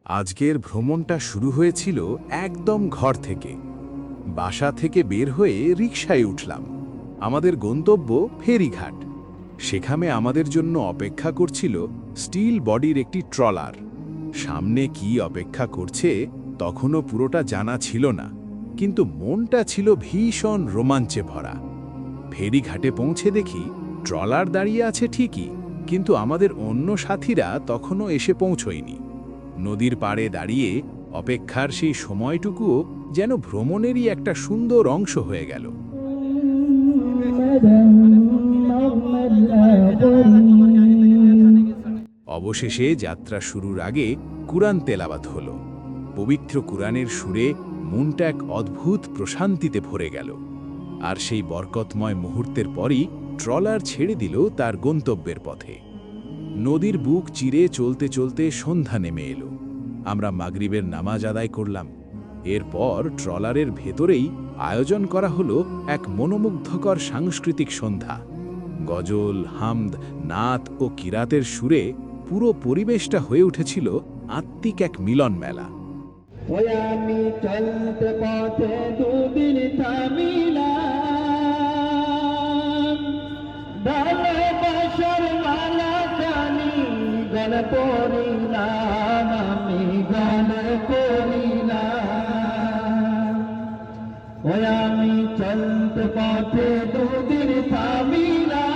আজকের ভ্রমণটা শুরু হয়েছিল একদম ঘর থেকে। বাসা থেকে বের হয়ে রিকশায় উঠলাম। আমাদের গন্তব্য ফেরিঘাট। সেখানে আমাদের জন্য অপেক্ষা করছিল স্টিল বডির একটি ট্রলার। সামনে কি অপেক্ষা করছে তখনও পুরোটা জানা ছিল না, কিন্তু মনটা ছিল ভীষণ রোমাঞ্চে ভরা। ফেরিঘাটে পৌঁছে দেখি ট্রলার দাঁড়িয়ে আছে ঠিকই, কিন্তু আমাদের অন্য সাথীরা তখনও এসে পৌঁছয়নি। নদীর পাড়ে দাঁড়িয়ে অপেক্ষার সেই সময়টুকুও যেন ভ্রমণেরই একটা সুন্দর অংশ হয়ে গেল। অবশেষে যাত্রা শুরুর আগে কুরআন তেলাওয়াত হলো। পবিত্র কুরআনের সুরে মনটা এক অদ্ভুত প্রশান্তিতে ভরে গেল। আর সেই বরকতময় মুহূর্তের পরই ট্রলার ছেড়ে দিল তার গন্তব্যের পথে। নদীর বুক চিরে চলতে চলতে সন্ধ্যা নেমে এলো। আমরা মাগরিবের নামাজ আদায় করলাম। এরপর ট্রলারের ভেতরেই আয়োজন করা হলো এক মনোমুগ্ধকর সাংস্কৃতিক সন্ধ্যা। গজল, হামদ, নাত ও কিরাতের সুরে পুরো পরিবেশটা হয়ে উঠেছিল আত্মিক এক মিলন মেলা। আমি চলতে পথে দুদিন থামিলাম, ভালোবাসার মালা জানি গলে পড়িলাম, আমি গলে পড়িলাম। আমি চলতে পথে দুদিন থামিলাম,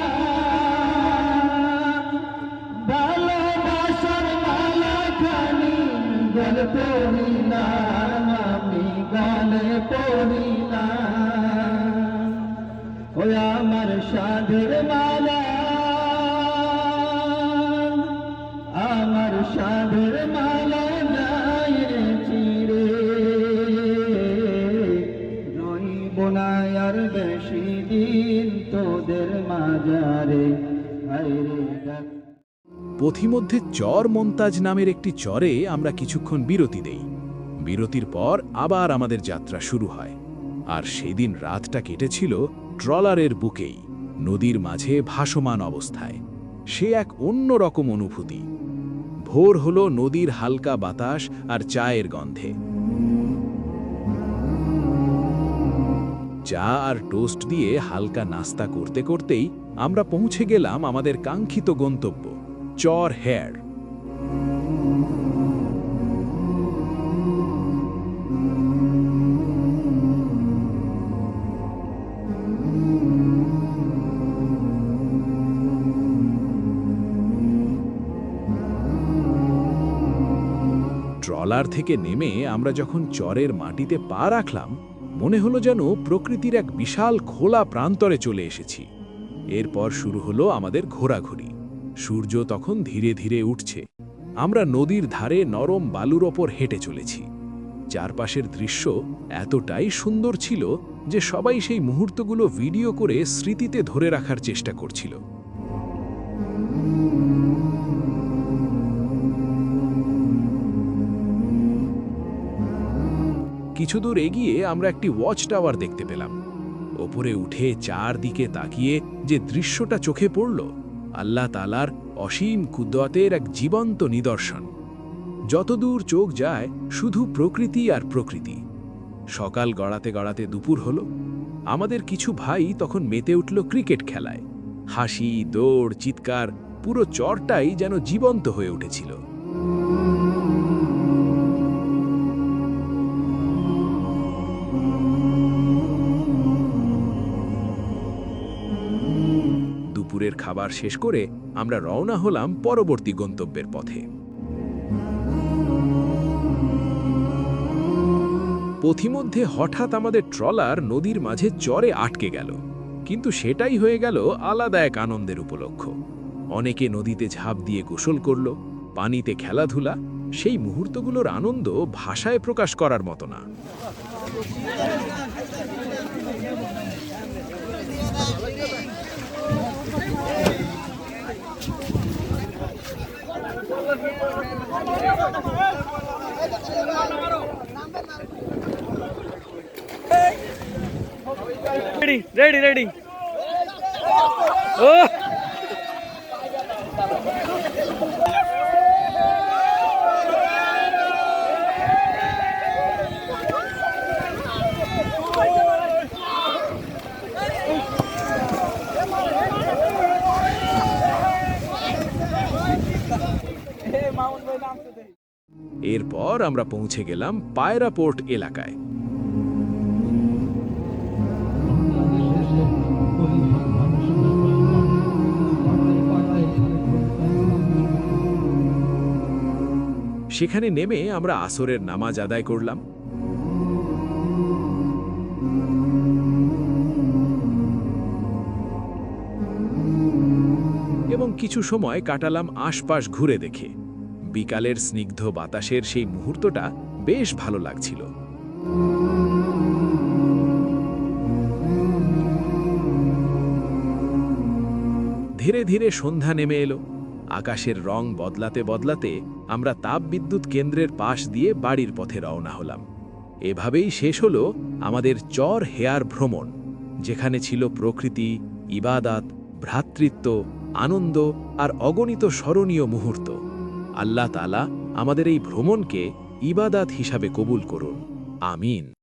ভালোবাসার মালা জানি গলে পড়িলাম, আমি গলে পড়িলাম। আমার সাধের মালা, আমার সাধের মালা যাই রে চিরে, রইব না আর বেশি দিন তোদের মাঝারে। পথিমধ্যে চর মন্তাজ নামের একটি চরে আমরা কিছুক্ষণ বিরতি দেই। বিরতির পর আবার আমাদের যাত্রা শুরু হয়। আর সেদিন রাতটা কেটেছিল ট্রলারের বুকেই, নদীর মাঝে ভাসমান অবস্থায়। সে এক অন্যরকম অনুভূতি। ভোর হলো নদীর হালকা বাতাস আর চায়ের গন্ধে। চা আর টোস্ট দিয়ে হালকা নাস্তা করতে করতেই আমরা পৌঁছে গেলাম আমাদের কাঙ্ক্ষিত গন্তব্য, চর হেয়ার। ট্রলার থেকে নেমে আমরা যখন চরের মাটিতে পা রাখলাম, মনে হলো যেন প্রকৃতির এক বিশাল খোলা প্রান্তরে চলে এসেছি। এরপর শুরু হলো আমাদের ঘোরাঘুরি। সূর্য তখন ধীরে ধীরে উঠছে। আমরা নদীর ধারে নরম বালুর ওপর হেঁটে চলেছি। চারপাশের দৃশ্য এতটাই সুন্দর ছিল যে সবাই সেই মুহূর্তগুলো ভিডিও করে স্মৃতিতে ধরে রাখার চেষ্টা করছিল। কিছু দূর এগিয়ে আমরা একটি ওয়াচ টাওয়ার দেখতে পেলাম। ওপরে উঠে চারদিকে তাকিয়ে যে দৃশ্যটা চোখে পড়ল, আল্লাহ তাআলার অসীম কুদরতের এক জীবন্ত নিদর্শন। যতদূর চোখ যায় শুধু প্রকৃতি আর প্রকৃতি। সকাল গড়াতে গড়াতে দুপুর হলো। আমাদের কিছু ভাই তখন মেতে উঠল ক্রিকেট খেলায়। হাসি, দৌড়, চিৎকার, পুরো চরটাই যেন জীবন্ত হয়ে উঠেছিল। দুপুরের খাবার শেষ করে আমরা রওনা হলাম পরবর্তী গন্তব্যের পথে। পথিমধ্যে হঠাৎ আমাদের ট্রলার নদীর মাঝে চরে আটকে গেল, কিন্তু সেটাই হয়ে গেল আলাদা এক আনন্দের উপলক্ষ। অনেকে নদীতে ঝাঁপ দিয়ে গোসল করল, পানিতে খেলাধুলা। সেই মুহূর্তগুলোর আনন্দ ভাষায় প্রকাশ করার মতো না। Ready, ready. Oh! এরপর আমরা পৌঁছে গেলাম পায়রা পোর্ট এলাকায়। সেখানে নেমে আমরা আসরের নামাজ আদায় করলাম। এবং কিছু সময় কাটালাম আশপাশ ঘুরে দেখে। বিকালের স্নিগ্ধ বাতাসের সেই মুহূর্তটা বেশ ভালো লাগছিল। ধীরে ধীরে সন্ধ্যা নেমে এলো। আকাশের রং বদলাতে বদলাতে আমরা তাপবিদ্যুৎ কেন্দ্রের পাশ দিয়ে বাড়ির পথে রওনা হলাম। এভাবেই শেষ হলো আমাদের চর হেয়ার ভ্রমণ, যেখানে ছিল প্রকৃতি, ইবাদাত, ভ্রাতৃত্ব, আনন্দ আর অগণিত স্মরণীয় মুহূর্ত। আল্লাহ তাআলা আমাদের এই ভ্রমণকে ইবাদাত হিসাবে কবুল করুন। আমিন।